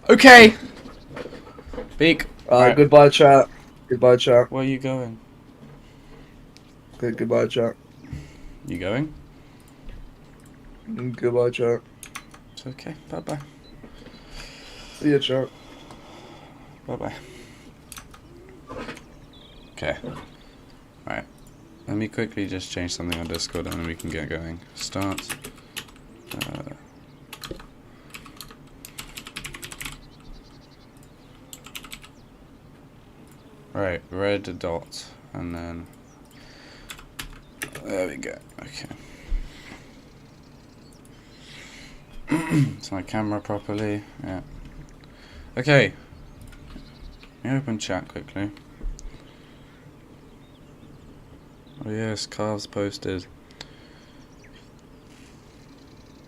Okay. Beak. Right. Goodbye, chat. Goodbye, chat. Where are you going? Goodbye, chat. You going? Goodbye, chat. It's okay. Bye bye. See ya, chat. Bye bye. Okay. Right. Let me quickly just change something on Discord and then we can get going. Start. Right, red dot, and then there we go. Okay. It's my camera properly. Yeah. Okay. Let me open chat quickly. Oh yes, carves posted.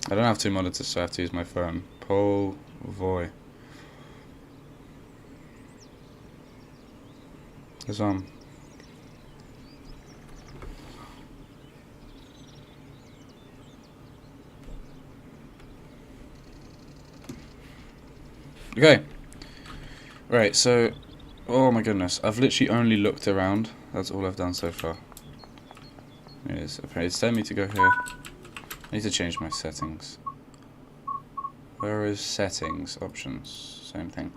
I don't have two monitors, so I have to use my phone. Paul Voy. It's on. Okay. Right, so oh my goodness, I've literally only looked around. That's all I've done so far. It's telling me to go here. I need to change my settings. Where is settings? Options. Same thing.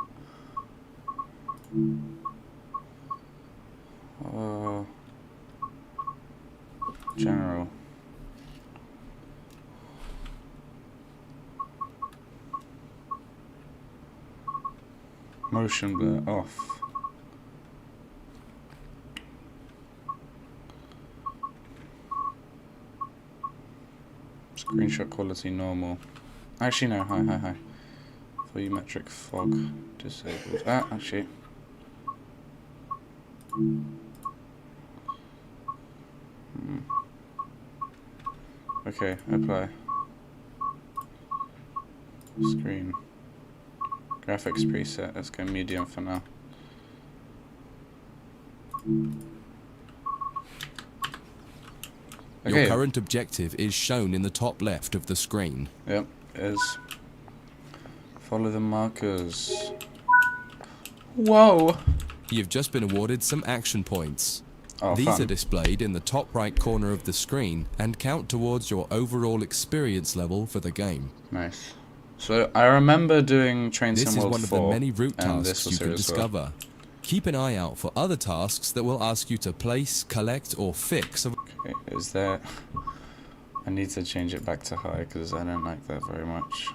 General. Motion blur off. Screenshot quality normal. Actually no, hi. Volumetric fog disabled. Ah, actually. Okay, apply. Screen. Graphics preset, let's go medium for now. Okay. Your current objective is shown in the top left of the screen. Yep, is. Follow the markers. Whoa! You've just been awarded some action points. Oh, These fun. are displayed in the top right corner of the screen and count towards your overall experience level for the game. Nice. So I remember doing Train This Sim is World one of 4, the many route and tasks this was you here can as well. discover. Keep an eye out for other tasks that will ask you to place, collect, or fix. Okay, is there... I need to change it back to high because I don't like that very much.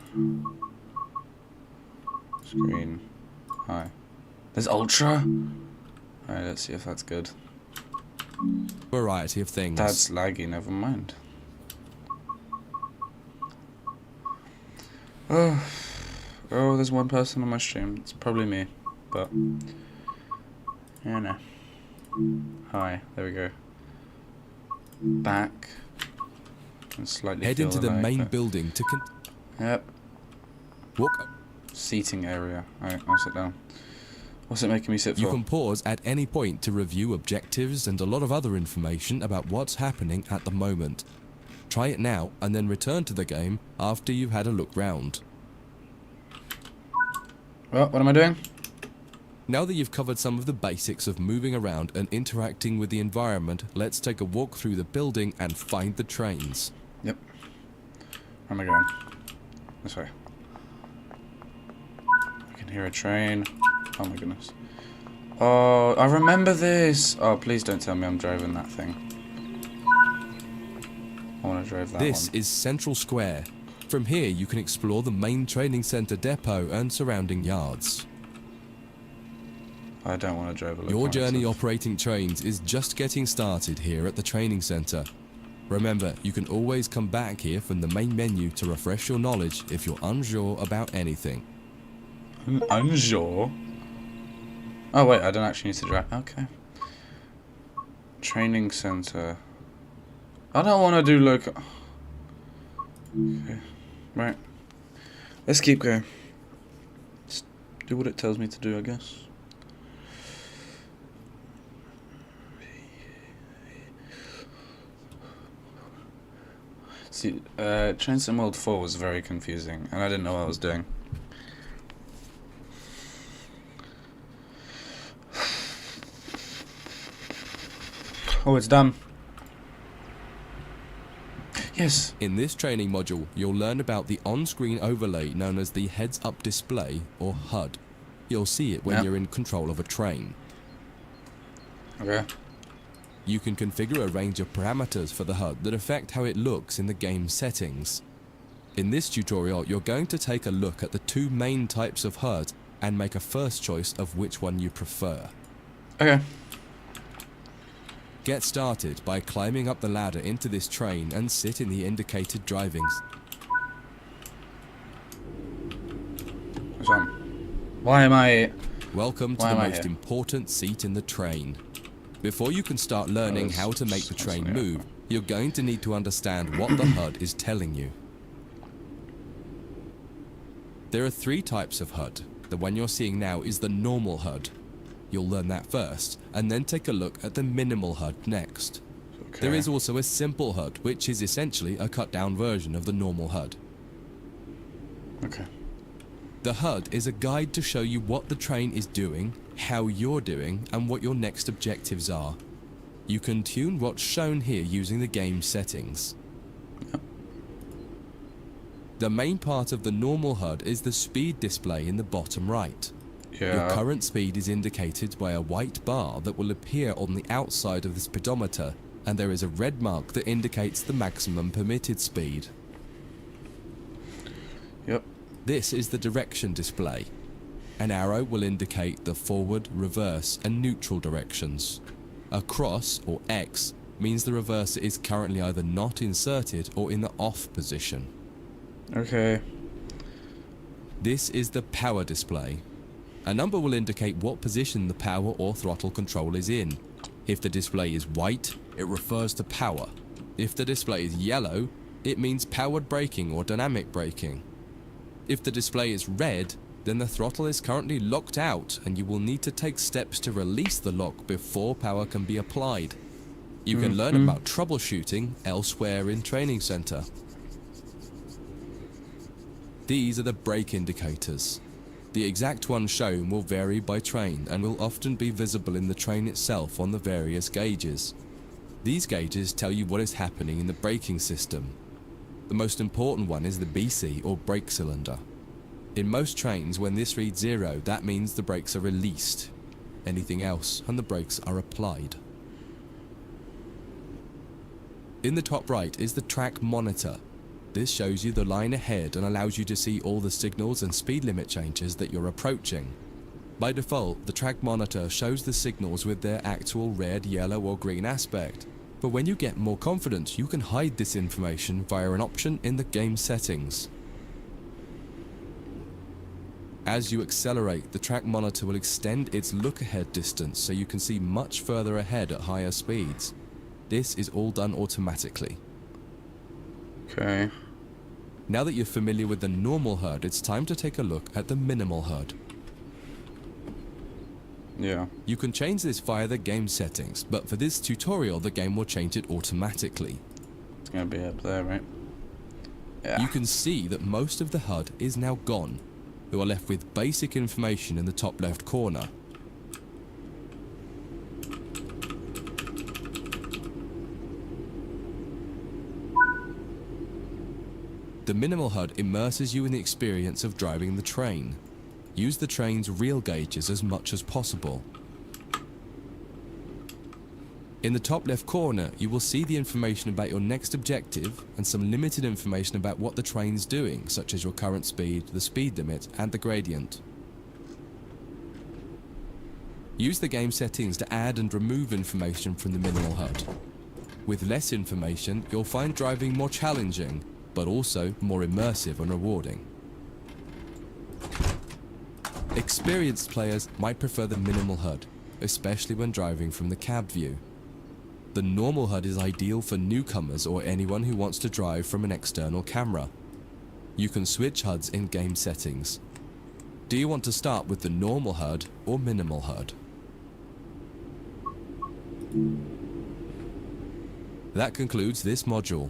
Screen. High. There's ultra? Alright, let's see if that's good. Variety of things. That's laggy, never mind. Oh, there's one person on my stream. It's probably me, but you know. Hi, there we go. Back. And slightly Head feel into the lag, main but- building to Yep. walk. Seating area. Alright, I'll sit down. What's it making me sit for? You can pause at any point to review objectives and a lot of other information about what's happening at the moment. Try it now and then return to the game after you've had a look round. Well, what am I doing? Now that you've covered some of the basics of moving around and interacting with the environment, let's take a walk through the building and find the trains. Yep. Where am I going? This way. I can hear a train. Oh my goodness. Oh, I remember this. Oh, please don't tell me I'm driving that thing. I want to drive that This one. is Central Square. From here you can explore the main training center depot and surrounding yards. I don't want to drive a Your journey locomotive. operating trains is just getting started here at the training center. Remember, you can always come back here from the main menu to refresh your knowledge if you're unsure about anything. Unsure? Oh wait, I don't actually need to drive. Okay. Training center. I don't want to do local. Okay. Right. Let's keep going. Let's do what it tells me to do, I guess. See, Train Sim World 4 was very confusing, and I didn't know what I was doing. Oh, it's done. Yes. In this training module, you'll learn about the on-screen overlay known as the heads-up display, or HUD. You'll see it when Yep. you're in control of a train. Okay. You can configure a range of parameters for the HUD that affect how it looks in the game settings. In this tutorial, you're going to take a look at the two main types of HUD and make a first choice of which one you prefer. Okay. Get started by climbing up the ladder into this train and sit in the indicated drivings. What's on? Why am I... Welcome to Why the am I most here? important seat in the train. Before you can start learning that's- how to make the that's train something I move, you're going to need to understand what the HUD is telling you. There are three types of HUD. The one you're seeing now is the normal HUD. You'll learn that first, and then take a look at the minimal HUD next. Okay. There is also a simple HUD, which is essentially a cut-down version of the normal HUD. Okay. The HUD is a guide to show you what the train is doing, how you're doing, and what your next objectives are. You can tune what's shown here using the game settings. The main part of the normal HUD is the speed display in the bottom right. Your Yeah. current speed is indicated by a white bar that will appear on the outside of the speedometer, and there is a red mark that indicates the maximum permitted speed. Yep. This is the direction display. An arrow will indicate the forward, reverse, and neutral directions. A cross, or X, means the reverser is currently either not inserted or in the off position. Okay. This is the power display. A number will indicate what position the power or throttle control is in. If the display is white, it refers to power. If the display is yellow, it means powered braking or dynamic braking. If the display is red, then the throttle is currently locked out and you will need to take steps to release the lock before power can be applied. You can learn about troubleshooting elsewhere in Training Center. These are the brake indicators. The exact one shown will vary by train and will often be visible in the train itself on the various gauges. These gauges tell you what is happening in the braking system. The most important one is the BC, or brake cylinder. In most trains, when this reads 0, that means the brakes are released. Anything else, and the brakes are applied. In the top right is the track monitor. This shows you the line ahead and allows you to see all the signals and speed limit changes that you're approaching. By default, the track monitor shows the signals with their actual red, yellow, or green aspect. But when you get more confident, you can hide this information via an option in the game settings. As you accelerate, the track monitor will extend its look-ahead distance so you can see much further ahead at higher speeds. This is all done automatically. Okay. Now that you're familiar with the normal HUD, it's time to take a look at the minimal HUD. Yeah. You can change this via the game settings, but for this tutorial the game will change it automatically. It's gonna be up there, right? Yeah. You can see that most of the HUD is now gone. We are left with basic information in the top left corner. The minimal HUD immerses you in the experience of driving the train. Use the train's real gauges as much as possible. In the top left corner, you will see the information about your next objective and some limited information about what the train's doing, such as your current speed, the speed limit, and the gradient. Use the game settings to add and remove information from the minimal HUD. With less information, you'll find driving more challenging, but also more immersive and rewarding. Experienced players might prefer the minimal HUD, especially when driving from the cab view. The normal HUD is ideal for newcomers or anyone who wants to drive from an external camera. You can switch HUDs in game settings. Do you want to start with the normal HUD or minimal HUD? That concludes this module.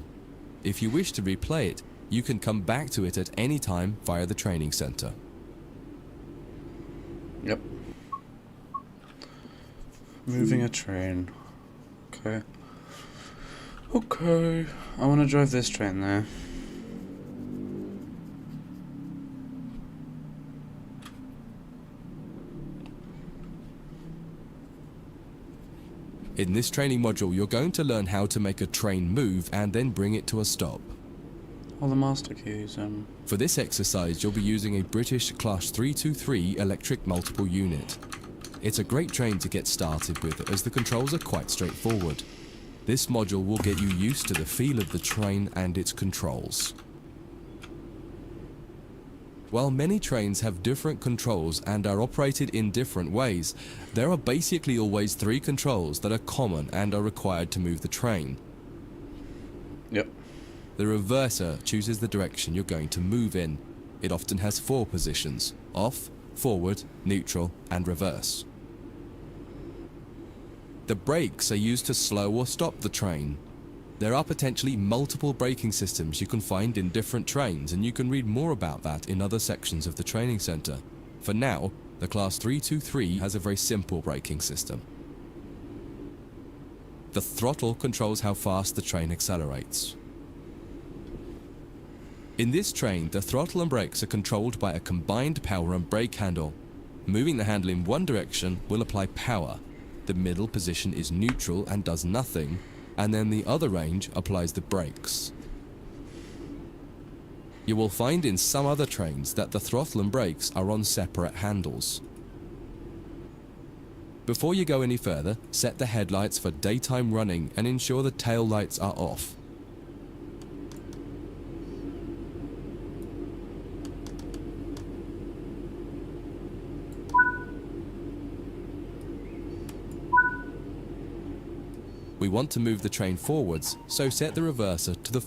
If you wish to replay it, you can come back to it at any time via the training center. Yep. Moving a train. Okay. Okay. I want to drive this train there. In this training module, you're going to learn how to make a train move and then bring it to a stop. All the master keys, For this exercise, you'll be using a British Class 323 electric multiple unit. It's a great train to get started with as the controls are quite straightforward. This module will get you used to the feel of the train and its controls. While many trains have different controls and are operated in different ways, there are basically always 3 controls that are common and are required to move the train. Yep. The reverser chooses the direction you're going to move in. It often has 4 positions: off, forward, neutral, and reverse. The brakes are used to slow or stop the train. There are potentially multiple braking systems you can find in different trains, and you can read more about that in other sections of the training center. For now, the Class 323 has a very simple braking system. The throttle controls how fast the train accelerates. In this train, the throttle and brakes are controlled by a combined power and brake handle. Moving the handle in one direction will apply power. The middle position is neutral and does nothing, and then the other range applies the brakes. You will find in some other trains that the throttle and brakes are on separate handles. Before you go any further, set the headlights for daytime running and ensure the tail lights are off. We want to move the train forwards, so set the reverser to the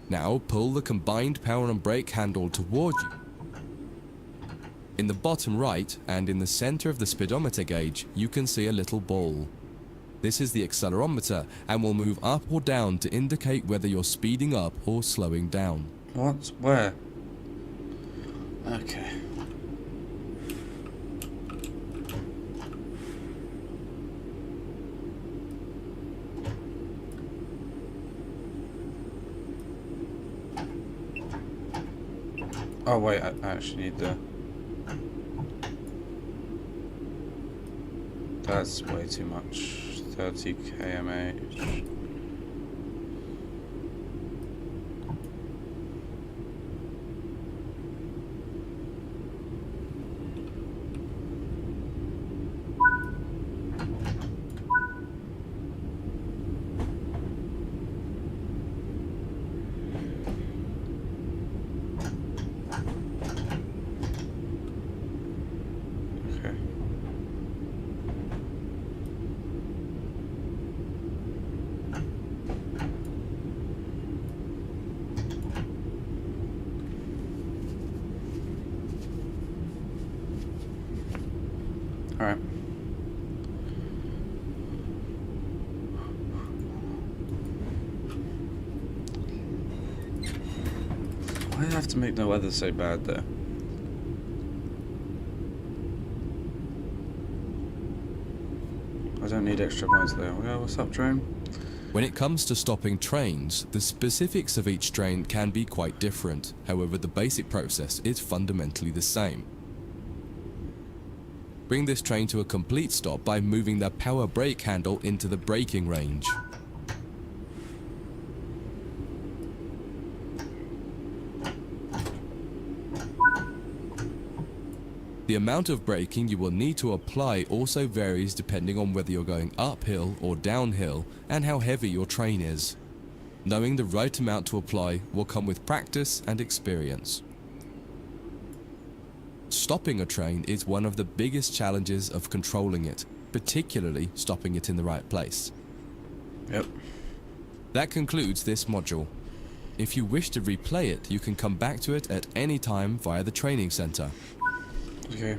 Now pull the combined power and brake handle towards you. In the bottom right and in the center of the speedometer gauge, you can see a little ball. This is the accelerometer and will move up or down to indicate whether you're speeding up or slowing down. What? Where? Okay. Oh wait, I actually need the... That's way too much. 30 kmh. Alright. Why do I have to make the weather so bad there? I don't need extra points there. Yeah, what's up, train? When it comes to stopping trains, the specifics of each train can be quite different. However, the basic process is fundamentally the same. Bring this train to a complete stop by moving the power brake handle into the braking range. The amount of braking you will need to apply also varies depending on whether you're going uphill or downhill and how heavy your train is. Knowing the right amount to apply will come with practice and experience. Stopping a train is one of the biggest challenges of controlling it, particularly stopping it in the right place. Yep. That concludes this module. If you wish to replay it, you can come back to it at any time via the training center. Okay.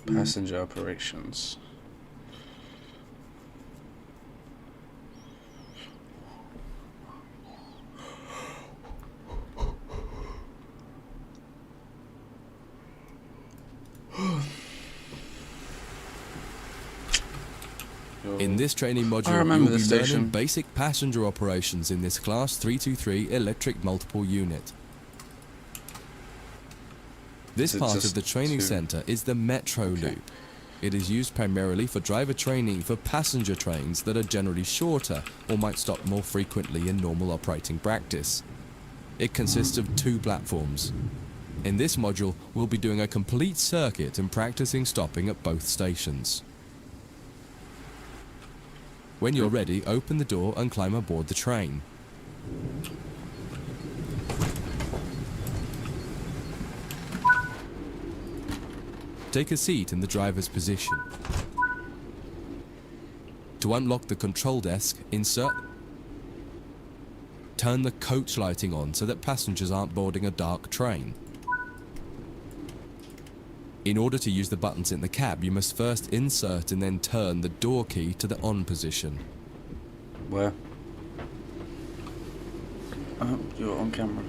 Passenger operations. In this training module, I you remember will be this learning station. basic passenger operations in this Class 323 electric multiple unit. This Is it part of just the training two? centre is the Metro Loop. It is used primarily for driver training for passenger trains that are generally shorter or might stop more frequently in normal operating practice. It consists of 2 platforms. In this module, we'll be doing a complete circuit and practicing stopping at both stations. When you're ready, open the door and climb aboard the train. Take a seat in the driver's position. To unlock the control desk, turn the coach lighting on so that passengers aren't boarding a dark train. In order to use the buttons in the cab, you must first insert and then turn the door key to the on position. Where? You're on camera.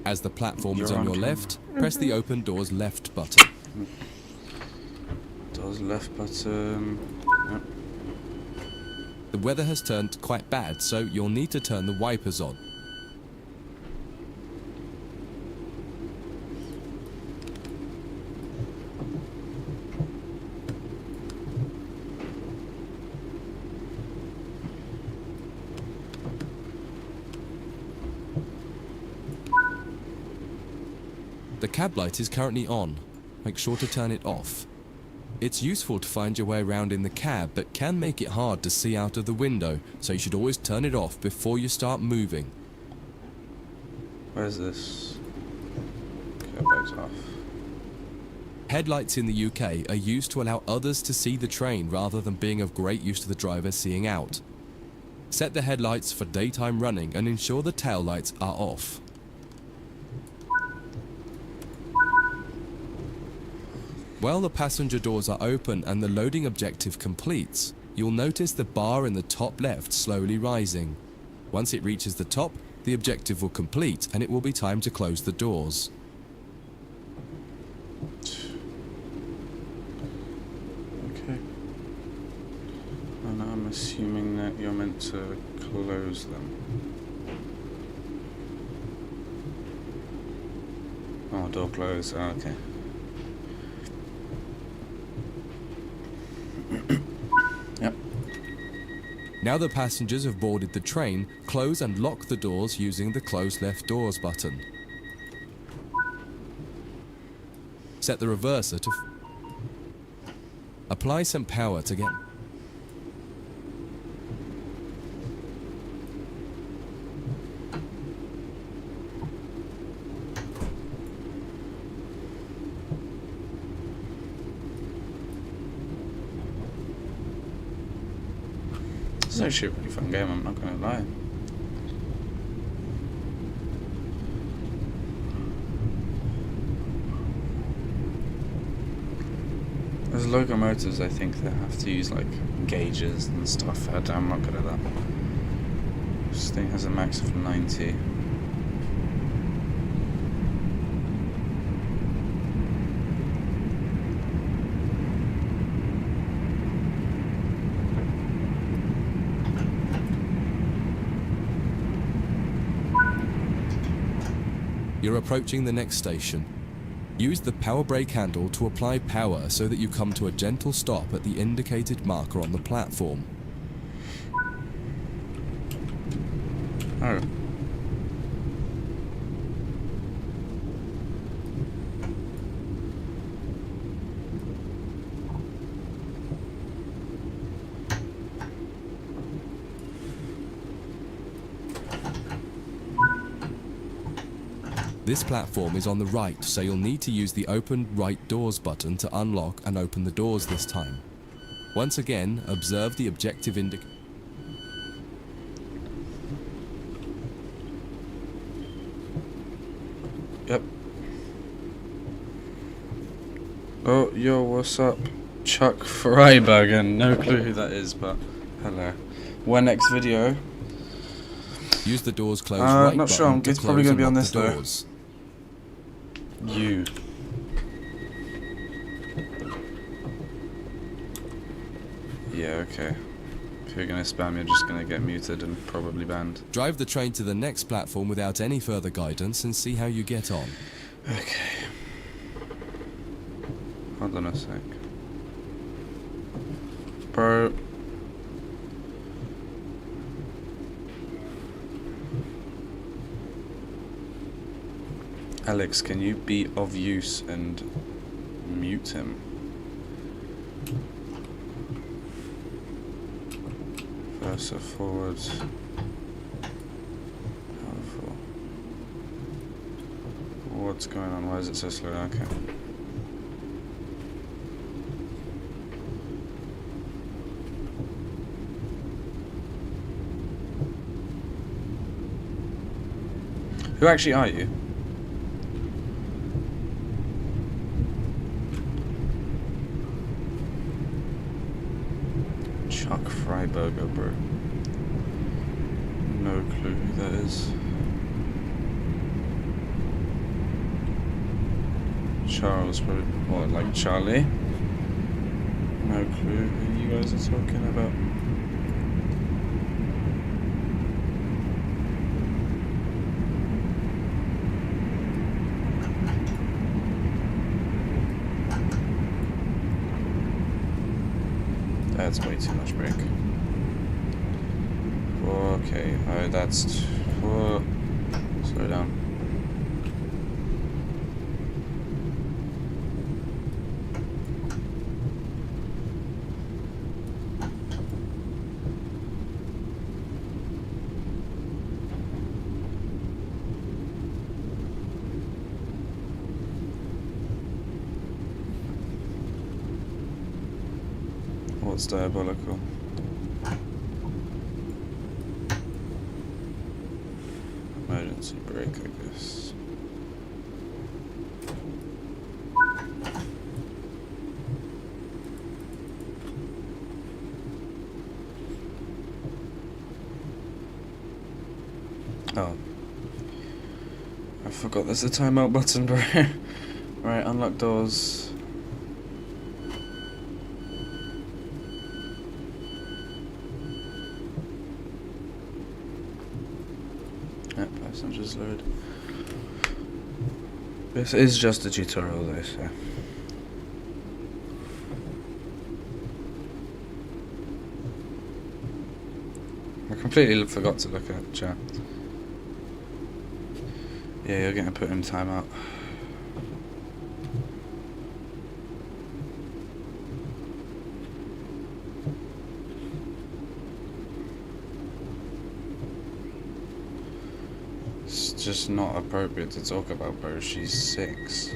As the platform is You're on on your camera. left, press the open doors left button. Doors left button. Yep. The weather has turned quite bad, so you'll need to turn the wipers on. The cab light is currently on. Make sure to turn it off. It's useful to find your way around in the cab, but can make it hard to see out of the window, so you should always turn it off before you start moving. Where's this? Cab lights off. Headlights in the UK are used to allow others to see the train rather than being of great use to the driver seeing out. Set the headlights for daytime running and ensure the tail lights are off. While the passenger doors are open and the loading objective completes, you'll notice the bar in the top left slowly rising. Once it reaches the top, the objective will complete and it will be time to close the doors. Okay. And I'm assuming that you're meant to close them. Oh, door closed. Oh, okay. Yep. Now the passengers have boarded the train, close and lock the doors using the close left doors button. Set the reverser to apply some power to get It's actually a pretty fun game, I'm not gonna lie. There's locomotives, I think, that have to use like gauges and stuff. I'm not good at that. This thing has a max of 90. You're approaching the next station. Use the power brake handle to apply power so that you come to a gentle stop at the indicated marker on the platform. Oh. This platform is on the right, so you'll need to use the open right doors button to unlock and open the doors this time. Once again, observe the objective indicator. Yep. Oh, yo, what's up? Chuck Freibergen. No clue who that is, but hello. When next video? Use the doors close right not sure. button to It's probably close gonna be and on lock this the though. doors. You. Yeah, okay. If you're gonna spam, you're just gonna get muted and probably banned. Drive the train to the next platform without any further guidance and see how you get on. Okay. Hold on a sec. Bro. Alex, can you be of use and mute him? Cursor forward. Powerful. What's going on? Why is it so slow? Okay. Who actually are you? Chuck Freiberger, bro. No clue who that is. Charles, probably. What, like Charlie? No clue who you guys are talking about. That's way too much break. Okay, that's... Whoa. Slow down. What's diabolical? Emergency brake, I guess. Oh. I forgot there's a timeout button, bro. Right, unlock doors. Yep, passengers load. This is just a tutorial though, so. I completely forgot to look at chat. Yeah, you're getting put in timeout. It's just not appropriate to talk about, bro. She's 6.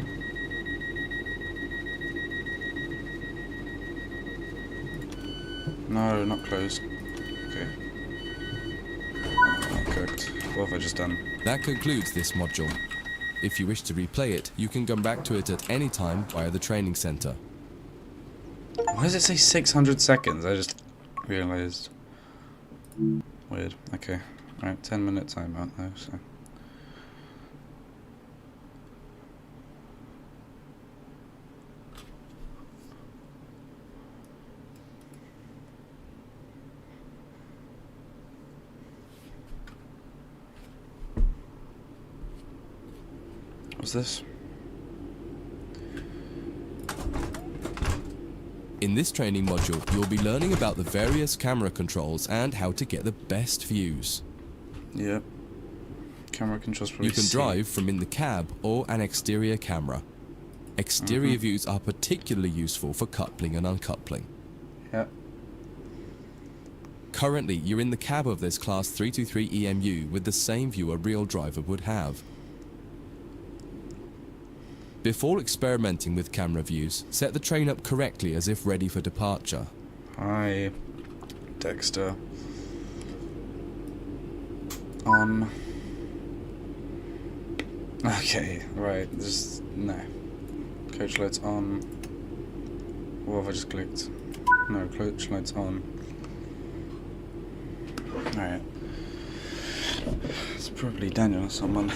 No, not closed. Okay. Not cooked. What have I just done? That concludes this module. If you wish to replay it, you can come back to it at any time via the training center. Why does it say 600 seconds? I just realized. Weird. Okay. Right, 10-minute timeout though, so. What's this? In this training module, you'll be learning about the various camera controls and how to get the best views. Yep. Camera controls probably You can C. drive from in the cab or an exterior camera. Exterior views are particularly useful for coupling and uncoupling. Yep. Currently, you're in the cab of this Class 323 EMU with the same view a real driver would have. Before experimenting with camera views, set the train up correctly as if ready for departure. Hi, Dexter. On. Okay, right, just, no. Coach lights on. What have I just clicked? No, coach lights on. Alright. It's probably Daniel or someone.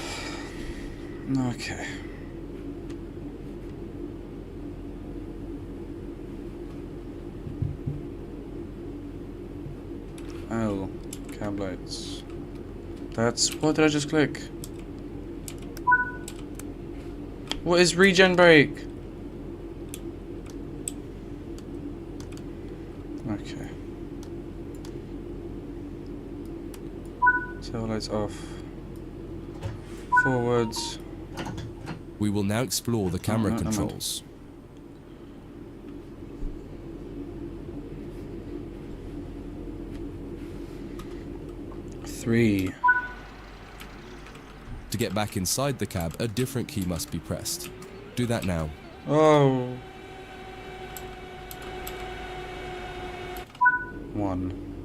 Okay. L. Cab lights. That's... What did I just click? What is regen brake? Okay. Tail lights off. Forwards. We will now explore the camera no, controls. Three. To get back inside the cab, a different key must be pressed. Do that now. Oh. 1.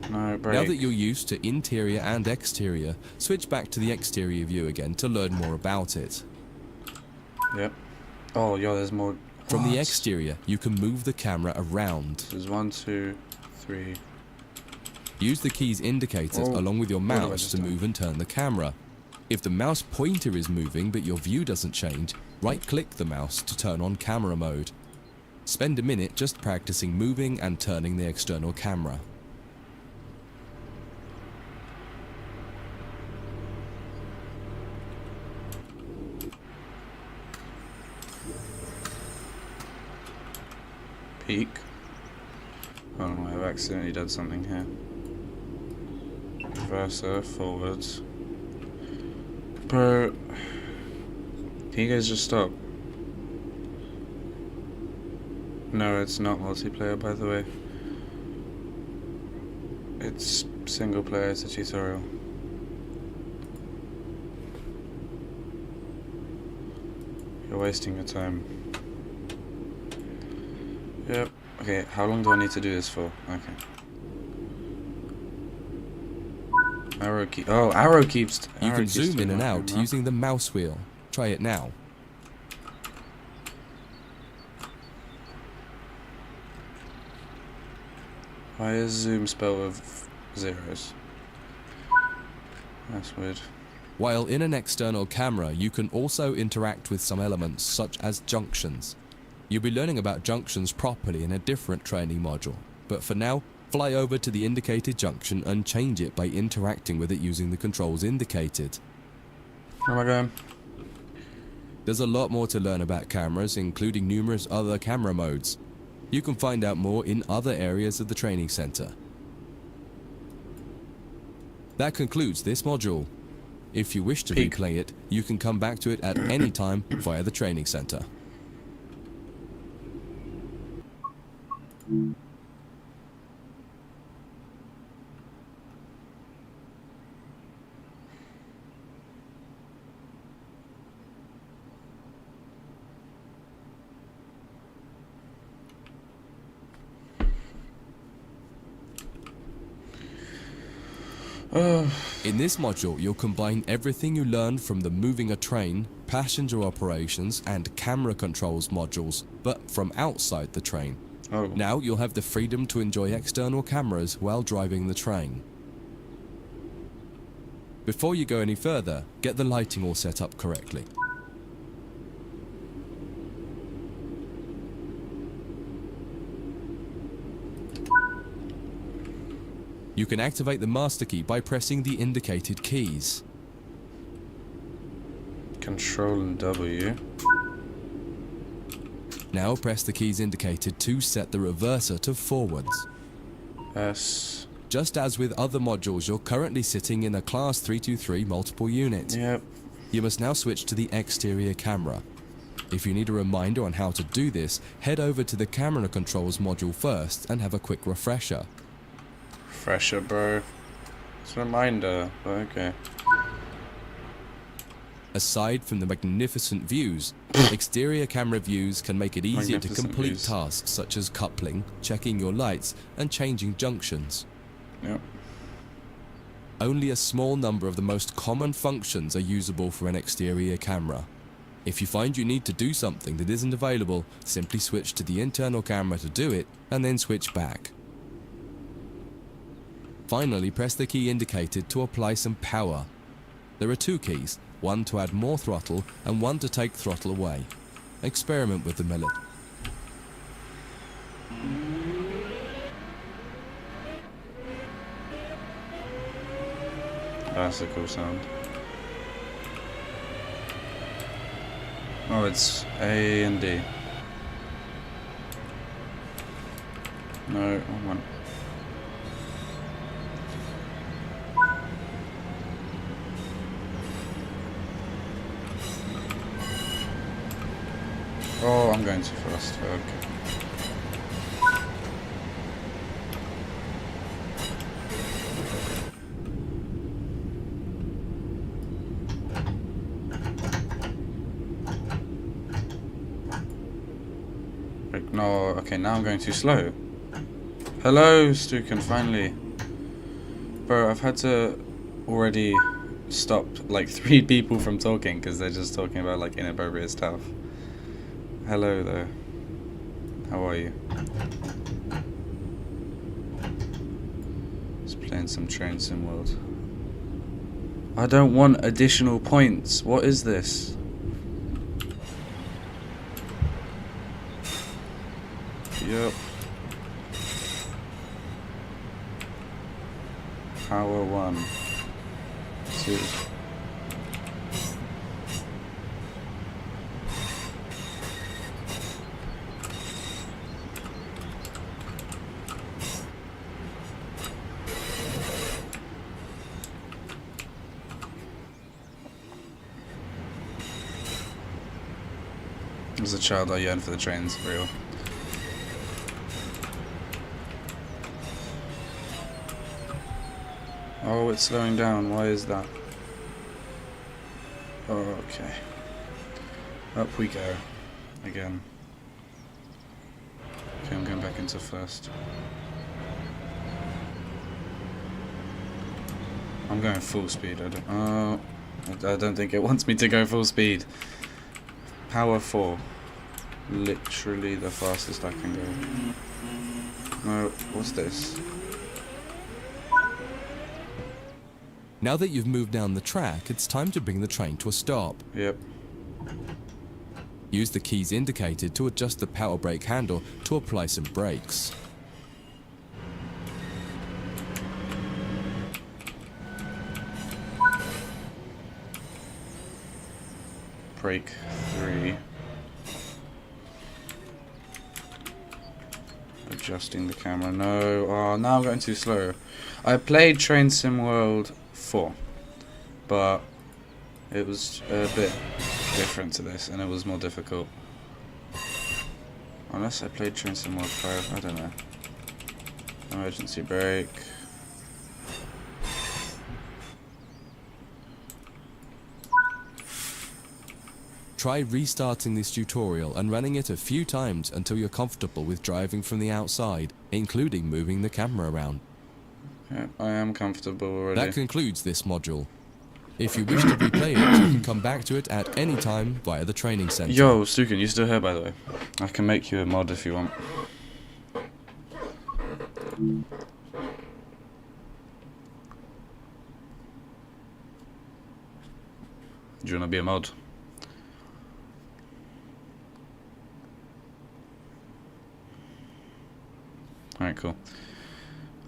No, brake. Now that you're used to interior and exterior, switch back to the exterior view again to learn more about it. Yep. Oh, yo, there's more. From the What? exterior, you can move the camera around. There's 1, 2, 3. Use the key's indicators Oh, along with your what have I mouse just to done? move and turn the camera. If the mouse pointer is moving but your view doesn't change, right-click the mouse to turn on camera mode. Spend a minute just practicing moving and turning the external camera. Peak. Oh no, I've accidentally done something here. Reverser, forwards. Bro. Can you guys just stop? No, it's not multiplayer, by the way. It's single player, it's a tutorial. You're wasting your time. Yep. Okay, how long do I need to do this for? Okay. Arrow key. Oh, arrow keeps. You Arrow can keeps zoom in doing and that, out huh? using the mouse wheel. Try it now. Why is zoom spelled with zeros? That's weird. While in an external camera, you can also interact with some elements such as junctions. You'll be learning about junctions properly in a different training module, but for now, fly over to the indicated junction and change it by interacting with it using the controls indicated. Where am I going? There's a lot more to learn about cameras, including numerous other camera modes. You can find out more in other areas of the training center. That concludes this module. If you wish to Peak. replay it, you can come back to it at any time via the training center. In this module, you'll combine everything you learned from the moving a train, passenger operations, and camera controls modules, but from outside the train. Oh. Now you'll have the freedom to enjoy external cameras while driving the train. Before you go any further, get the lighting all set up correctly. You can activate the master key by pressing the indicated keys. Control and W. Now press the keys indicated to set the reverser to forwards. S. Just as with other modules, you're currently sitting in a Class 323 multiple unit. Yep. You must now switch to the exterior camera. If you need a reminder on how to do this, head over to the camera controls module first and have a quick refresher. Fresher, bro. It's a reminder, but okay. Aside from the magnificent views, exterior camera views can make it easier to Magnificent complete views. tasks such as coupling, checking your lights, and changing junctions. Yep. Only a small number of the most common functions are usable for an exterior camera. If you find you need to do something that isn't available, simply switch to the internal camera to do it, and then switch back. Finally, press the key indicated to apply some power. There are two keys, one to add more throttle and one to take throttle away. Experiment with the millet. That's a cool sound. Oh, it's A and D. No, wrong one. Oh, I'm going too fast. Okay. No, okay, now I'm going too slow. Hello, Stuken, finally. Bro, I've had to already stop like 3 people from talking because they're just talking about like inappropriate stuff. Hello there. How are you? Just playing some Train Sim World. I don't want additional points. What is this? Yep. Power 1. 2. As a child, I yearned for the trains, for real. Oh, it's slowing down. Why is that? Oh, okay. Up we go. Again. Okay, I'm going back into first. I'm going full speed. I don't think it wants me to go full speed. Power 4. Literally the fastest I can go. No, what's this? Now that you've moved down the track, it's time to bring the train to a stop. Yep. Use the keys indicated to adjust the power brake handle to apply some brakes. Brake 3. Adjusting the camera. No. Oh, now I'm going too slow. I played Train Sim World 4, but it was a bit different to this, and it was more difficult. Unless I played Train Sim World 5, I don't know. Emergency brake. Try restarting this tutorial and running it a few times until you're comfortable with driving from the outside, including moving the camera around. Yeah, I am comfortable already. That concludes this module. If you wish to replay it, you can come back to it at any time via the training center. Yo, Stuken, you still here, by the way? I can make you a mod if you want. Do you want to be a mod? Alright, cool.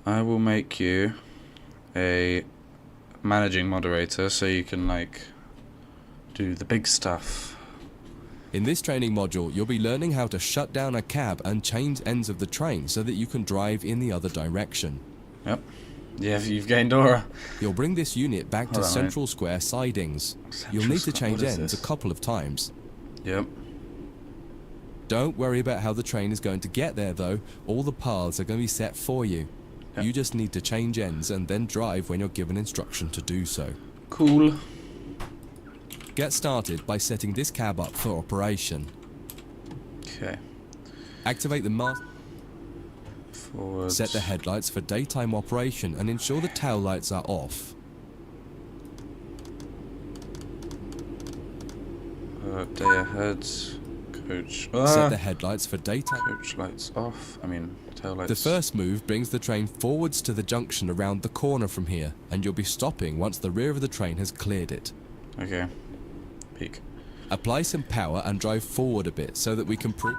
I will make you a managing moderator so you can, like, do the big stuff. In this training module, you'll be learning how to shut down a cab and change ends of the train so that you can drive in the other direction. Yep. Yeah, you've gained aura. You'll bring this unit back to Hold on, Central Square sidings. You'll need to change ends a couple of times. Yep. Don't worry about how the train is going to get there though, all the paths are going to be set for you. Yep. You just need to change ends and then drive when you're given instruction to do so. Cool. Get started by setting this cab up for operation. Okay. Activate the master. Forward. Set the headlights for daytime operation and ensure the tail lights are off. Day ahead. Coach. Set the headlights for daytime. Coach lights off. I mean, tail lights. The first move brings the train forwards to the junction around the corner from here, and you'll be stopping once the rear of the train has cleared it. Okay. Peak. Apply some power and drive forward a bit so that we can 4.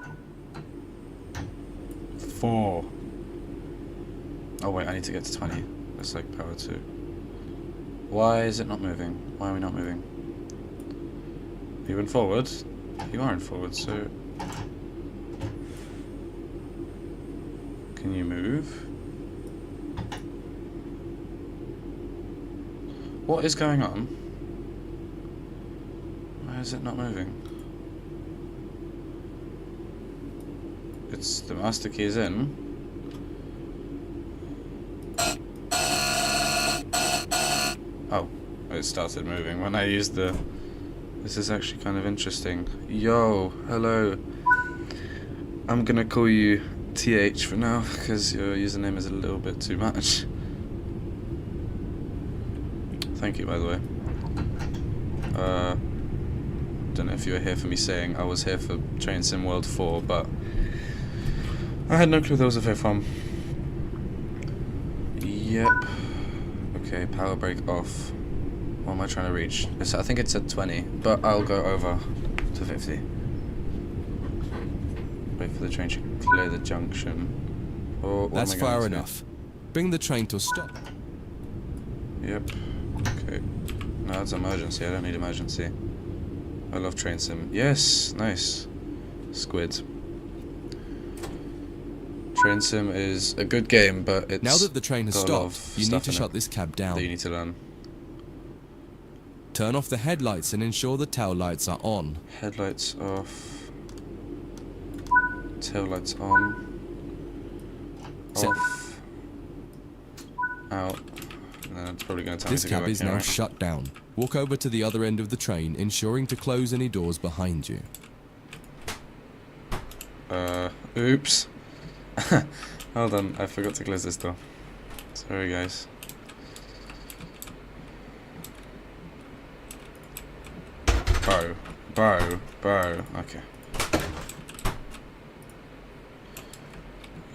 Oh wait, I need to get to 20. That's like power 2. Why is it not moving? Why are we not moving? You in forward? You are in forward, so... Can you move? What is going on? Why is it not moving? It's... the master key is in. Oh, it started moving when I used the... This is actually kind of interesting. Yo, hello. I'm gonna call you TH for now, because your username is a little bit too much. Thank you, by the way. Don't know if you were here for me saying I was here for Train Sim World 4, but I had no clue there was a fifth one. Yep. Okay, power brake off. What am I trying to reach? I think it's at 20, but I'll go over to 50. Wait for the train to clear the junction. Or what That's am I going far to? enough. Bring the train to a stop. Yep. Okay. No, that's emergency. I don't need emergency. I love Train Sim. Yes, nice. Squid. Train Sim is a good game, but it's Now that the train has got a lot stopped, of you need stuff to in shut it this cab that you down. need to learn. Turn off the headlights and ensure the tail lights are on. Headlights off. Tail lights on. Set- Off. Out. And then it's probably going to tell me This to go cab back is here, now right? shut down. Walk over to the other end of the train, ensuring to close any doors behind you. Oops. Hold on, I forgot to close this door. Sorry, guys. Bro. Okay.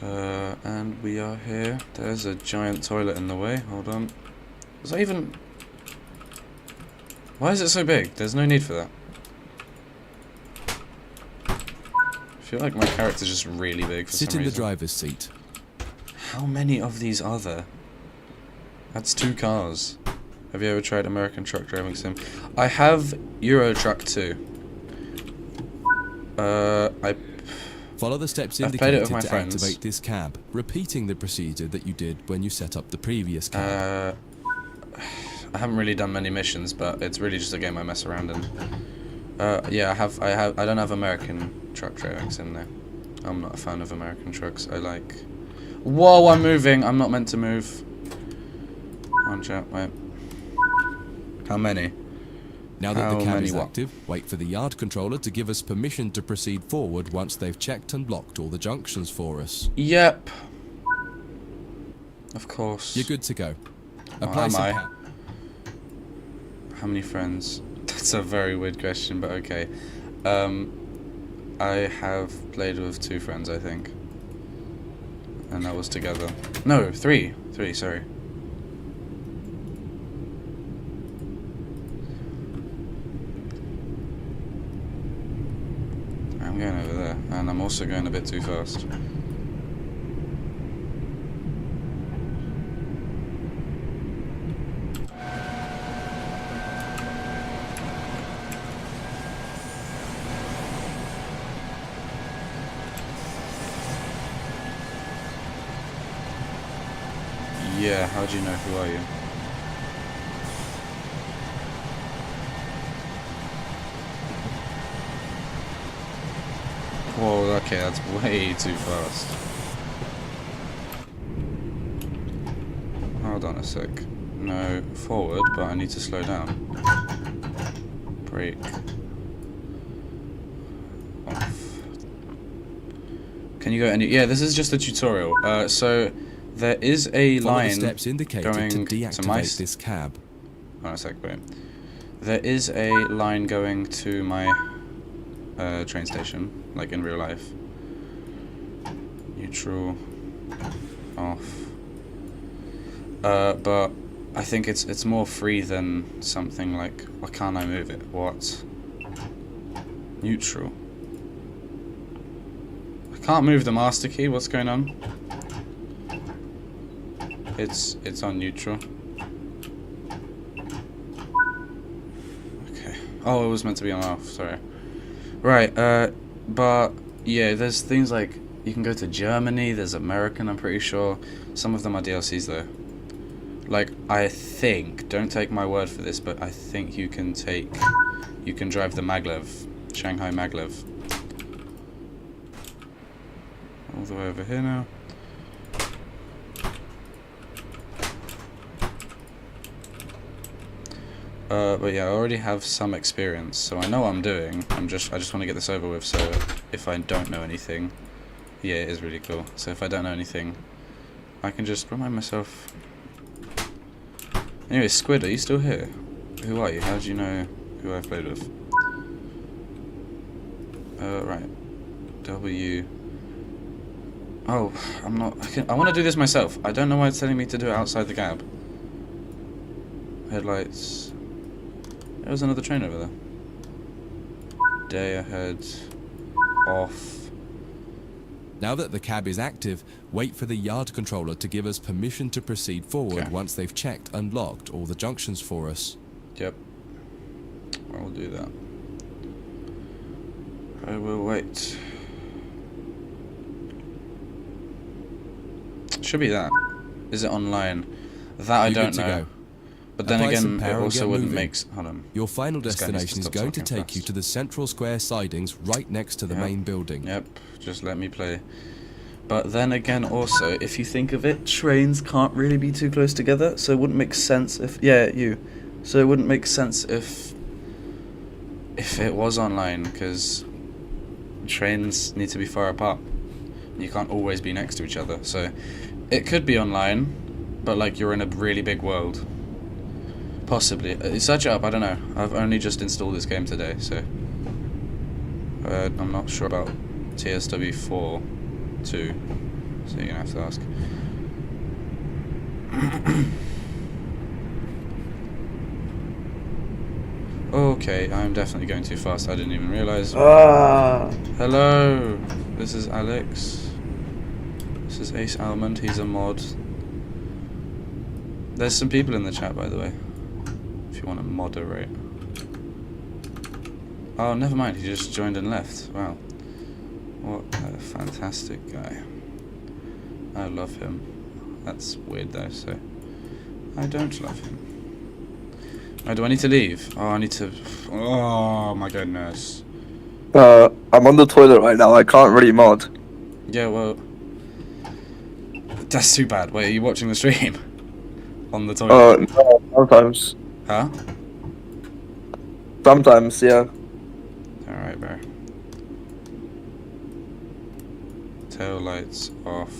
And we are here. There's a giant toilet in the way. Hold on. Was that even... Why is it so big? There's no need for that. I feel like my character's just really big for Sit some in the reason. driver's seat. How many of these are there? That's 2 cars. Have you ever tried American Truck Driving Sim? I have Euro Truck 2. Follow the steps I've played it indicated with my to friends. activate this cab, repeating the procedure that you did when you set up the previous cab. I haven't really done many missions, but it's really just a game I mess around in. Yeah, I don't have American Truck Driving Sim though. I'm not a fan of American trucks. I like... Whoa, I'm moving! I'm not meant to move. On chat, wait. How many? Now that the How cab many is what? active, wait for the yard controller to give us permission to proceed forward once they've checked and blocked all the junctions for us. Yep. Of course. You're good to go. Well, Apply am some I? power. How many friends? That's a very weird question, but okay. I have played with 2 friends, I think. And that was together. No, 3. 3, sorry. I'm going over there, and I'm also going a bit too fast. Yeah, how do you know? Who are you? Whoa, okay, that's way too fast. Hold on a sec. No, forward, but I need to slow down. Brake. Off. Can you go any... Yeah, this is just a tutorial. So, there is a Follow line the steps indicated going to to deactivate my... this cab. Hold on a sec, wait. There is a line going to my train station, like in real life. Neutral. Off. But I think it's more free than something like, why can't I move it? What? Neutral. I can't move the master key, what's going on? It's on neutral. Oh, it was meant to be on off, sorry. Right, but yeah, there's things like you can go to Germany, there's American, I'm pretty sure. Some of them are DLCs though. Like, I think, don't take my word for this, but I think you can drive the Maglev, Shanghai Maglev. All the way over here now. But yeah, I already have some experience, so I know what I'm doing. I just want to get this over with, so if I don't know anything, yeah, it is really cool. So if I don't know anything, I can just remind myself. Anyway, Squid, are you still here? Who are you? How do you know who I've played with? Right. W. Oh, I'm not. I want to do this myself. I don't know why it's telling me to do it outside the cab. Headlights. There was another train over there. Day ahead. Off. Now that the cab is active, wait for the yard controller to give us permission to proceed forward once they've checked and locked all the junctions for us. Yep. I will do that. I will wait. Should be that. Is it online? That I don't know. But then again, it also wouldn't make... Hold on. Your final destination is going to take you to the central square sidings right next to the main building. Yep, just let me play. But then again, also, if you think of it, trains can't really be too close together, so it wouldn't make sense if... Yeah, you. So it wouldn't make sense if it was online, because trains need to be far apart. You can't always be next to each other, so it could be online, but like you're in a really big world. Possibly. Search it up, I don't know. I've only just installed this game today, so I'm not sure about TSW4 2, so you're gonna have to ask. Okay, I'm definitely going too fast, I didn't even realise. Hello, this is Alex. This is Ace Almond, he's a mod. There's some people in the chat, by the way, if you want to moderate. Oh, never mind, he just joined and left. Wow. What a fantastic guy. I love him. That's weird though, so I don't love him. Oh, do I need to leave? Oh, I need to... Oh my goodness. I'm on the toilet right now, I can't really mod. Yeah, well... That's too bad. Wait, are you watching the stream? On the toilet? No, sometimes. Huh? Sometimes, yeah. Alright, bro. Tail lights off.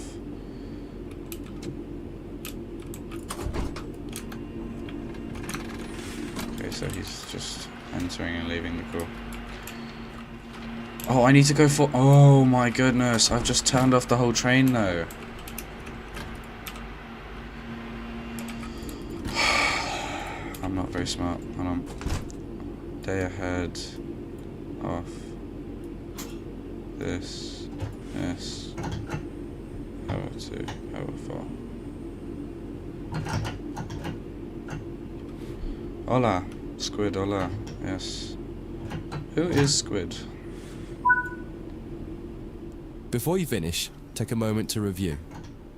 Okay, so he's just entering and leaving the car. Oh, I need to go for... Oh my goodness, I've just turned off the whole train though. I'm not very smart. Hold on. Day ahead. Off. This. Hour 2. Hour 4. Hola. Squid, hola. Yes. Who is Squid? Before you finish, take a moment to review.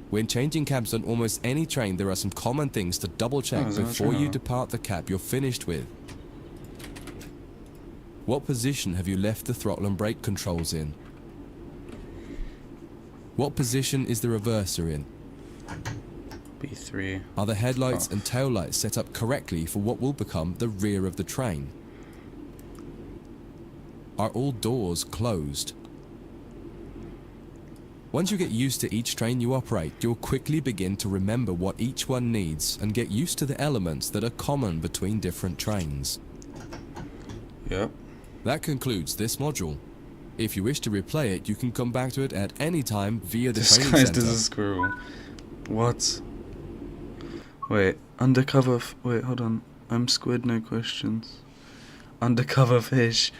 When changing cabs on almost any train, there are some common things to double check before you depart the cab you're finished with. What position have you left the throttle and brake controls in? What position is the reverser in? B3. Are the headlights and tail lights set up correctly for what will become the rear of the train? Are all doors closed? Once you get used to each train you operate, you'll quickly begin to remember what each one needs and get used to the elements that are common between different trains. Yep. That concludes this module. If you wish to replay it, you can come back to it at any time via the training Disguised center. as a squirrel. What? Wait, undercover... Wait, hold on. I'm Squid, no questions. Undercover fish.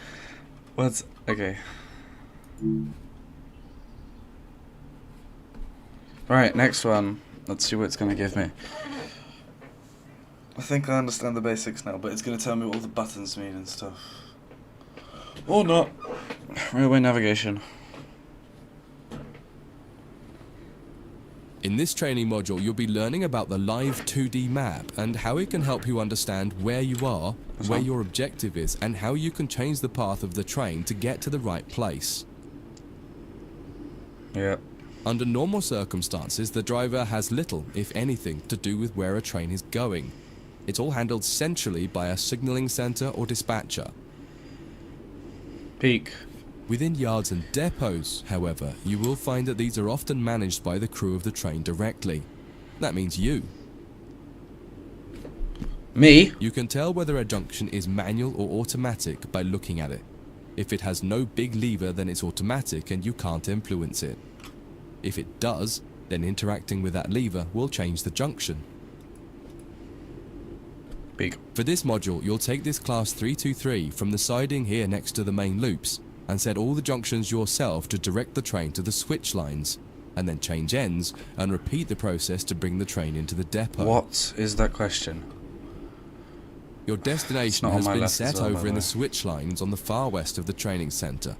What? Okay. Right, next one. Let's see what it's going to give me. I think I understand the basics now, but it's going to tell me what all the buttons mean and stuff. Or not. Railway navigation. In this training module, you'll be learning about the live 2D map and how it can help you understand where you are, where your objective is, and how you can change the path of the train to get to the right place. Yeah. Under normal circumstances, the driver has little, if anything, to do with where a train is going. It's all handled centrally by a signalling center or dispatcher. Peak. Within yards and depots, however, you will find that these are often managed by the crew of the train directly. That means you. Me? You can tell whether a junction is manual or automatic by looking at it. If it has no big lever, then it's automatic and you can't influence it. If it does, then interacting with that lever will change the junction. Peak. For this module, you'll take this class 323 from the siding here next to the main loops and set all the junctions yourself to direct the train to the switch lines, and then change ends and repeat the process to bring the train into the depot. What is that question? Your destination not on has my been left as set well, by over the in the way. switch lines on the far west of the training centre.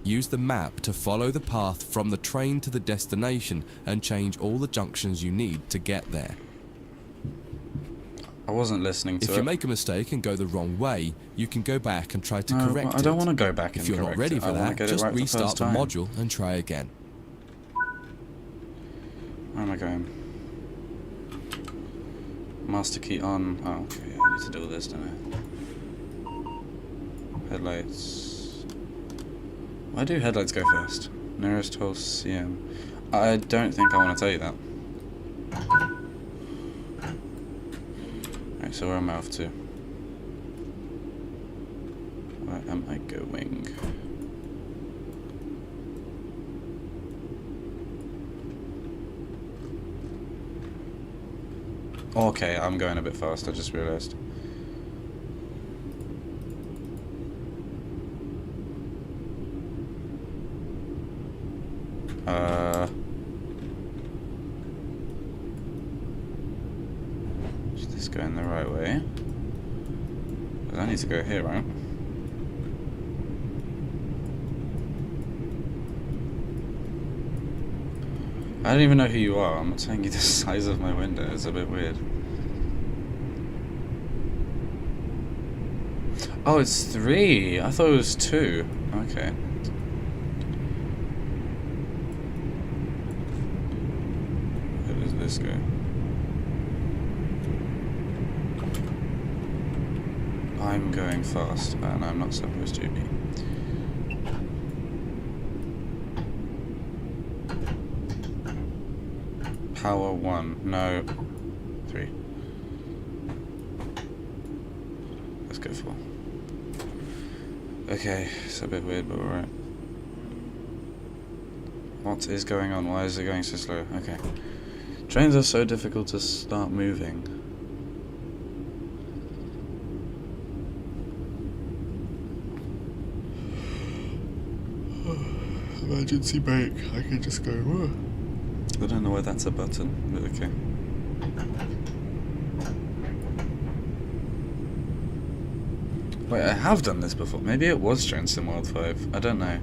Use the map to follow the path from the train to the destination and change all the junctions you need to get there. I wasn't listening to If it. you make a mistake and go the wrong way, you can go back and try to No, correct I don't it. want to go back and If you're not correct ready it. for I wanna that, get it just right the restart first the time. module and try again. Where am I going? Master key on. Oh, okay, I need to do all this, don't I? Headlights. Why do headlights go first? Nearest 12 cm. I don't think I want to tell you that. Right, so where am I off to? Where am I going? Okay, I'm going a bit fast, I just realised. Is this going the right way? 'Cause I need to go here, right? I don't even know who you are. I'm not telling you the size of my window. It's a bit weird. Oh, it's 3. I thought it was 2. Okay. Where does this go? I'm going fast, and I'm not supposed to be. Power 1. No. 3. Let's go 4. Okay, it's a bit weird, but alright. What is going on? Why is it going so slow? Okay. Trains are so difficult to start moving. Emergency brake. I can just go. Whoa. I don't know why that's a button, but okay. Wait, I have done this before. Maybe it was Train Sim World 5. I don't know.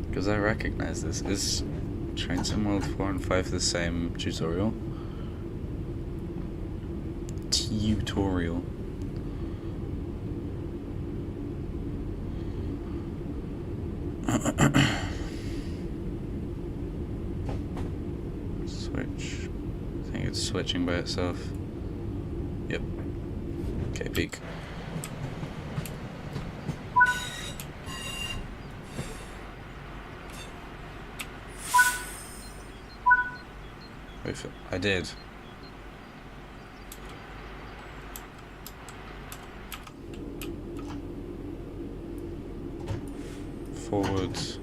Because I recognize this. Is Train Sim World 4 and 5 the same tutorial? Tutorial. Switch. I think it's switching by itself. Yep. Okay, peak. Wait for, I did. Forwards.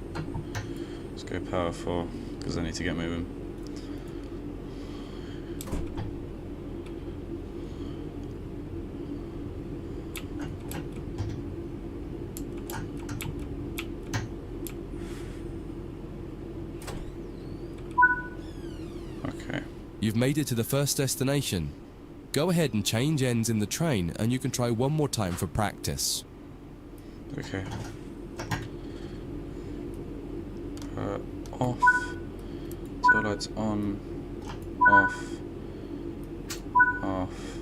Let's go power 4 because I need to get moving. Okay. You've made it to the first destination. Go ahead and change ends in the train, and you can try one more time for practice. Okay. Off. Tail lights on. Off. Off.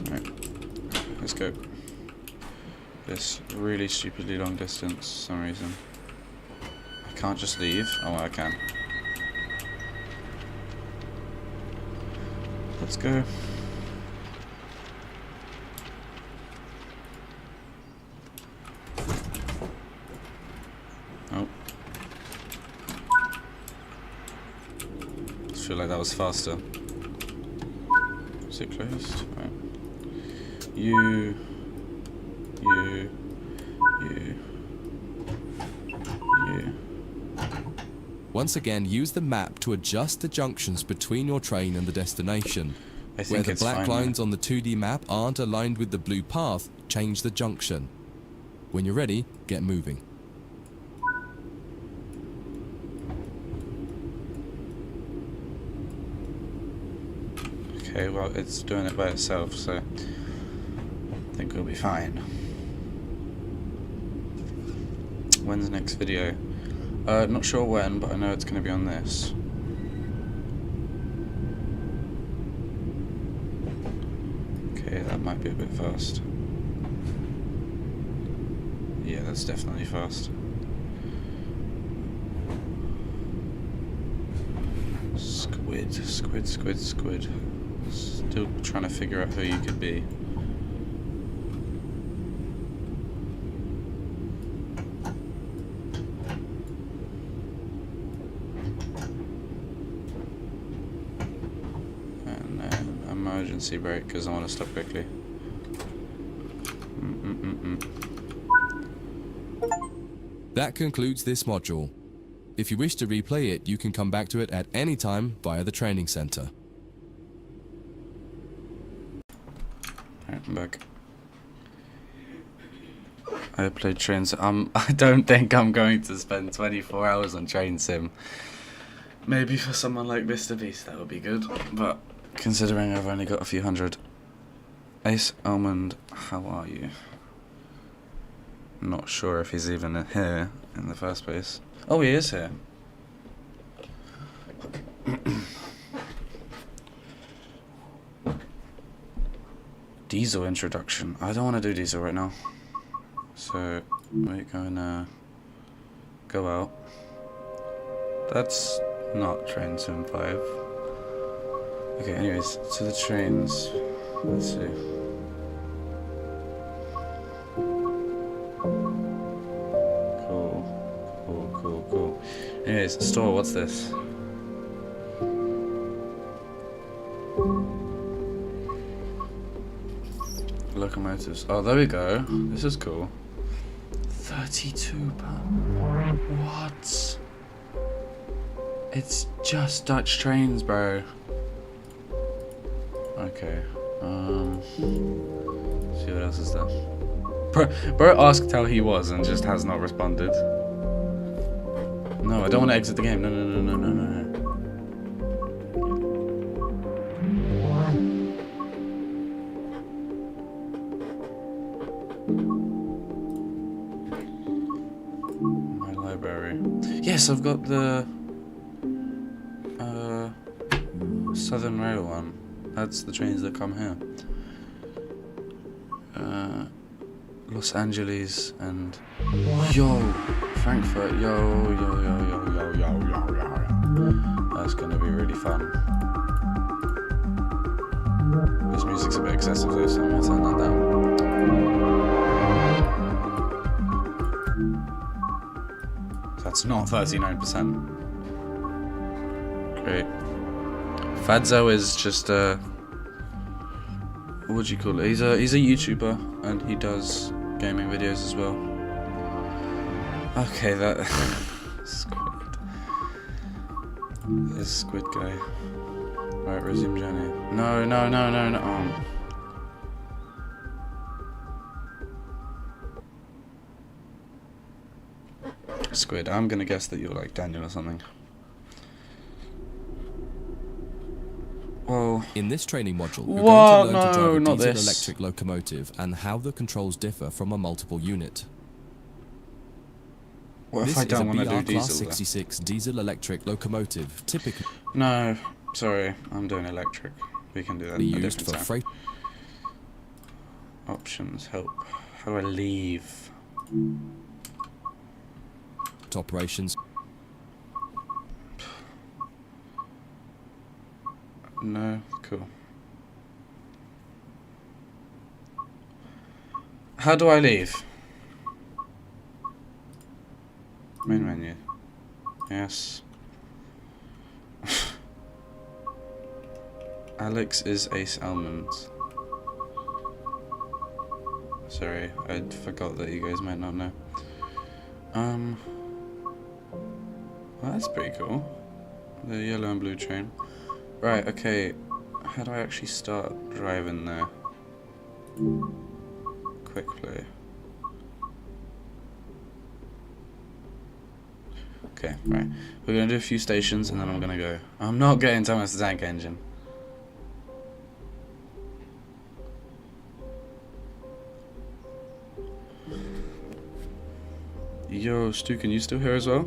Right. Let's go. This really stupidly long distance for some reason. I can't just leave. Oh, I can. Let's go. Oh. I feel like that was faster. Is it closed? Right. You. Once again, use the map to adjust the junctions between your train and the destination. I think Where the it's black fine lines now. on the 2D map aren't aligned with the blue path, change the junction. When you're ready, get moving. Okay, well, it's doing it by itself, so I think we'll be fine. When's the next video? Not sure when, but I know it's going to be on this. Okay, that might be a bit fast. Yeah, that's definitely fast. Squid. Still trying to figure out who you could be. And then emergency brake because I want to stop quickly. That concludes this module. If you wish to replay it, you can come back to it at any time via the training center. Alright, I'm back. I played Train Sim. I don't think I'm going to spend 24 hours on Train Sim. Maybe for someone like Mr. Beast that would be good, but considering I've only got a few hundred. Ace Almond, how are you? Not sure if he's even here in the first place. Oh, he is here. Diesel introduction. I don't want to do diesel right now. So we're gonna go out. That's not Train Sim 5. Okay, anyways, to the trains. Let's see. Cool. Anyways, store, what's this? Locomotives. Oh, there we go. This is cool. £32. What? It's just Dutch trains, bro. Okay. See what else is there. Bro asked how he was and just has not responded. No, I don't want to exit the game. No. My library. Yes, I've got the Southern Rail one. That's the trains that come here. Los Angeles and Frankfurt. Yo. That's gonna be really fun. This music's a bit excessive though, so I'm gonna turn that down. That's not 39%. Great. Fadzo is just what do you call it? He's a YouTuber and he does gaming videos as well. Okay, that Squid. This Squid guy. Right, resume journey. No. Squid, I'm gonna guess that you're like Daniel or something. Well, In this training module, you're What? going to learn to drive a No, not diesel this. electric locomotive and how the controls differ from a multiple unit. What This if I don't is want a to do BR Class diesel? Then? 66 diesel electric locomotive, typically No, sorry, I'm doing electric. We can do that. a used different for time. freight Options, help. How do I leave? operations. No, cool. How do I leave? Main menu. Yes. Alex is Ace Almond. Sorry, I forgot that you guys might not know. Well, that's pretty cool. The yellow and blue train. Right, okay. How do I actually start driving there? Quick play. Okay, right. We're gonna do a few stations and then I'm gonna go. I'm not getting Thomas the Tank Engine. Yo, Stu, can you still hear as well?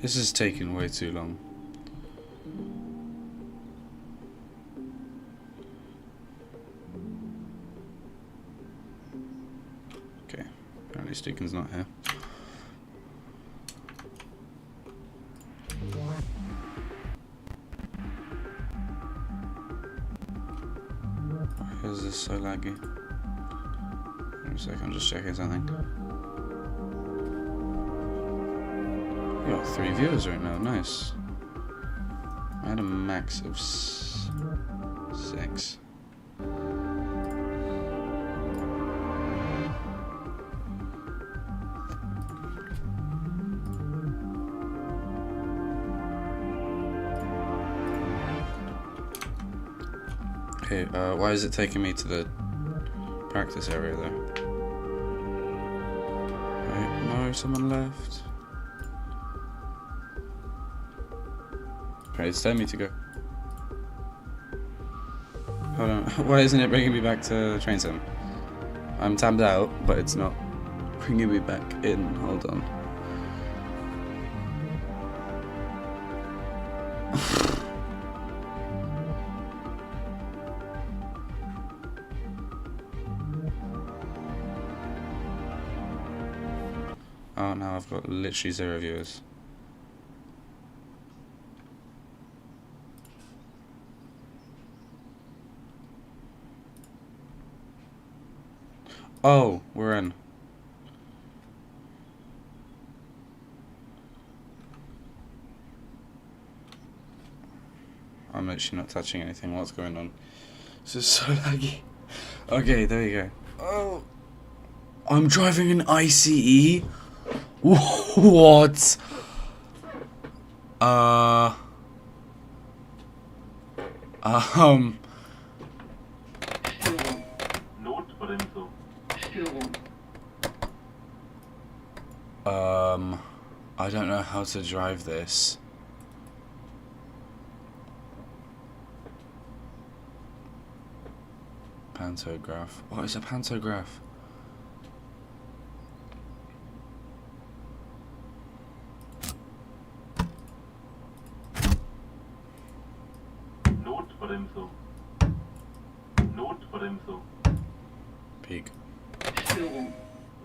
This is taking way too long. Okay, apparently Stuken's not here. Why is this so laggy? Wait a sec, I'm just checking something. We got 3 viewers right now, nice. I had a max of 6. Okay, why is it taking me to the practice area there? Wait, no, someone left. Okay, it's telling me to go. Hold on, why isn't it bringing me back to train sim? I'm tabbed out, but it's not bringing me back in. Hold on. Oh, now I've got literally 0 viewers. Oh, we're in. I'm literally not touching anything. What's going on? This is so laggy. Okay, there you go. Oh, I'm driving an ICE. What? Notbremsung. Störung. I don't know how to drive this. Pantograph. What is a pantograph? Notbremsung. Notbremsung. Peak. Störung.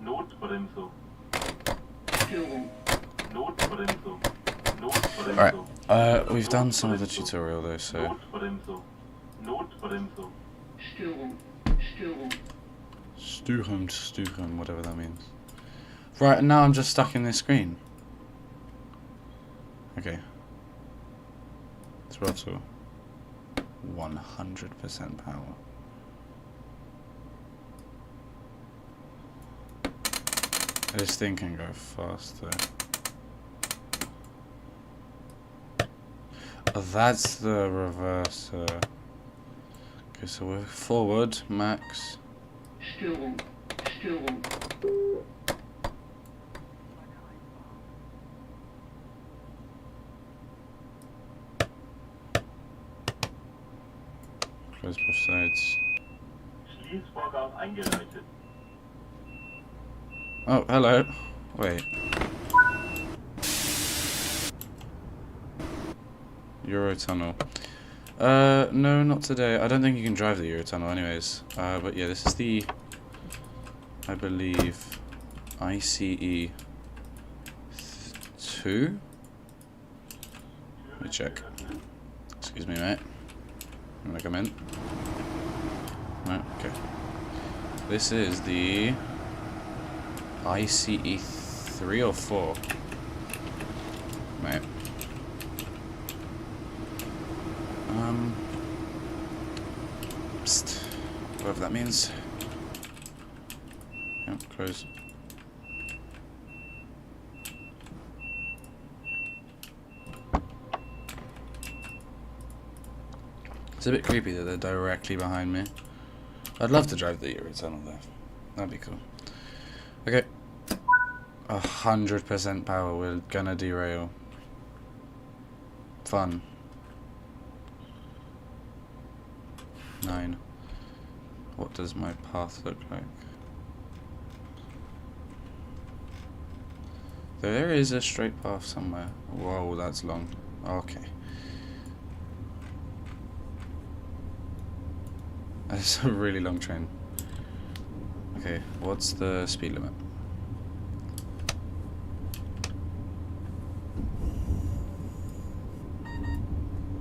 Notbremsung. Störung. Notbremsung. Notbremsung. Alright, we've done some of the tutorial though, so... Notbremsung. Notbremsung. Störung. Störung. Sturum, whatever that means. Right, and now I'm just stuck in this screen. Okay. Throttle. 100% power. This thing can go faster. Oh, that's the reverser. Okay, so we're forward, max. Störung. Störung. Close both sides. Schließvorgang eingeleitet. Oh, hello. Wait. Eurotunnel. No, not today. I don't think you can drive the Eurotunnel anyways. But yeah, this is the, I believe, ICE 2? Let me check. Excuse me, mate. I'm gonna come in. Right, okay. This is the ICE 3 or 4? Mate. Psst. Whatever that means. Yep, close. It's a bit creepy that they're directly behind me. I'd love to drive the Eurotunnel there. That'd be cool. Okay. 100% power. We're gonna derail. Fun. 9. What does my path look like? There is a straight path somewhere. Whoa, that's long. Okay. That's a really long train. Okay, what's the speed limit?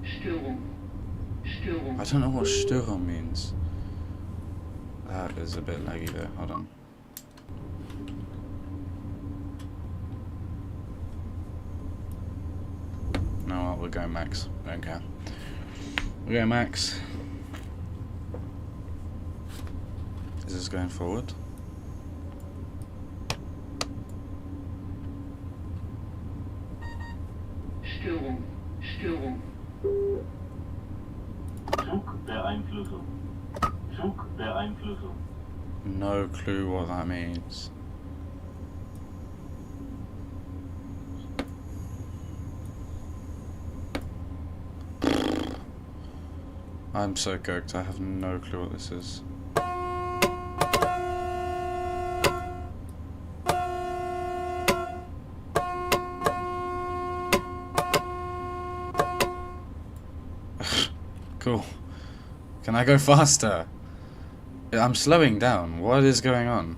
Störung. Störung. I don't know what Störung means. That is a bit laggy there. Hold on. No, we're going max. I don't care. We're going max. Is this going forward? Störung. Störung. Zugbeeinflussung. Zugbeeinflussung. No clue what that means. I'm so coked, I have no clue what this is. Cool. Can I go faster? I'm slowing down. What is going on?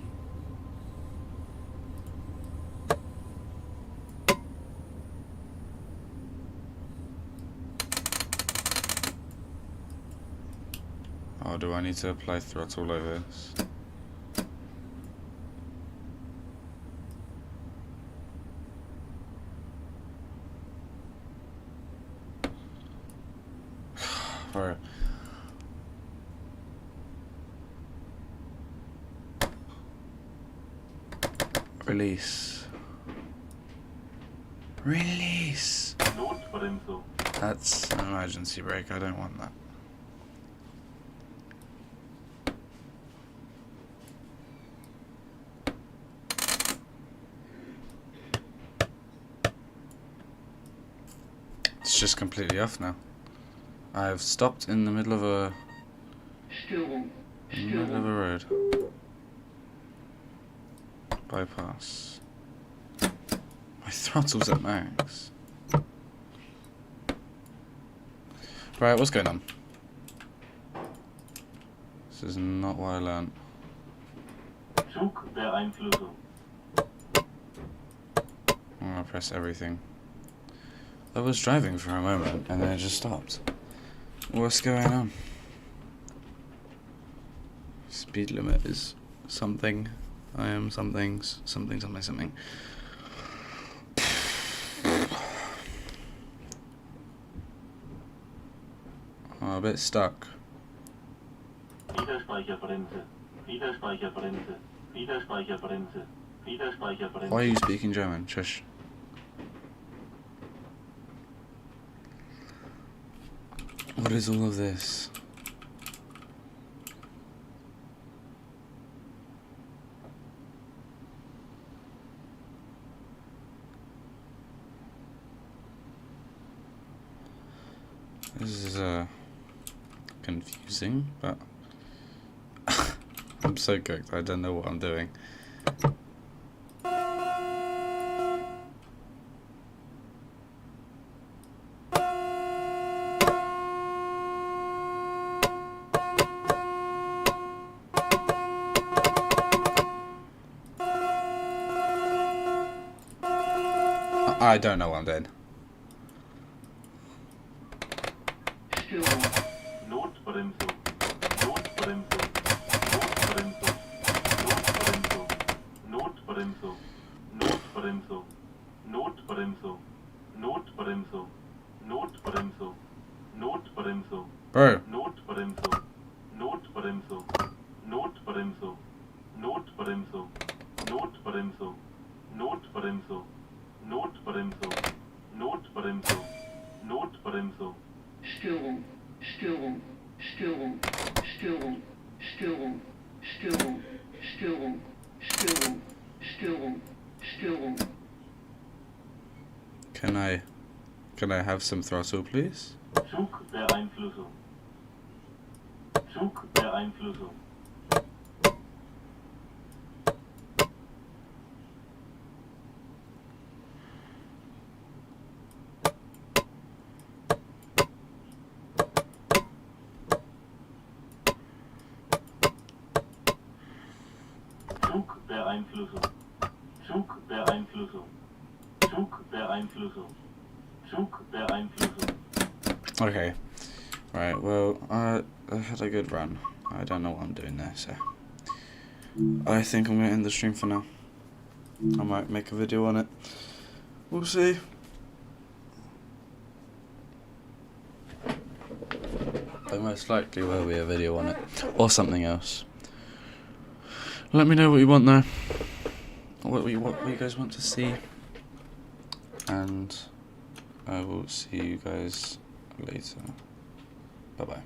Oh, do I need to apply throttle over this? Bro. Release. Release! Notbremsung. That's an emergency brake, I don't want that. It's just completely off now. I've stopped in the middle of a road. Bypass. My throttle's at max. Right, what's going on? This is not what I learned. Zugbeeinflussung. I'm gonna press everything. I was driving for a moment and then it just stopped. What's going on? Speed limit is something. I am something's something. I'm a bit stuck. Wiederspeicherbremse. Wiederspeicherbremse. Wiederspeicherbremse. Wiederspeicherbremse. Why are you speaking German? Shush. What is all of this? This is confusing, but I'm so cooked. I don't know what I'm doing. I don't know what I'm doing. Störung. Notbremsung. Notbremsung. Notbremsung. Notbremsung. Notbremsung. Notbremsung. Notbremsung. Notbremsung. Bro. Notbremsung. Notbremsung. Notbremsung. Notbremsung. Notbremsung. Notbremsung. Notbremsung. Notbremsung. Notbremsung. Störung. Störung. Störung. Störung. Störung. Störung. Störung. Störung. Störung. Störung. Can I have some throttle, please? Zugbeeinflussung. Zugbeeinflussung. Zugbeeinflussung. Zugbeeinflussung. Zugbeeinflussung. Zugbeeinflussung. Okay. Right, well, I had a good run. I don't know what I'm doing there, so I think I'm going to end the stream for now. I might make a video on it. We'll see. There most likely will be a video on it. Or something else. Let me know what you want though. What you guys want to see. And I will see you guys later. Bye bye.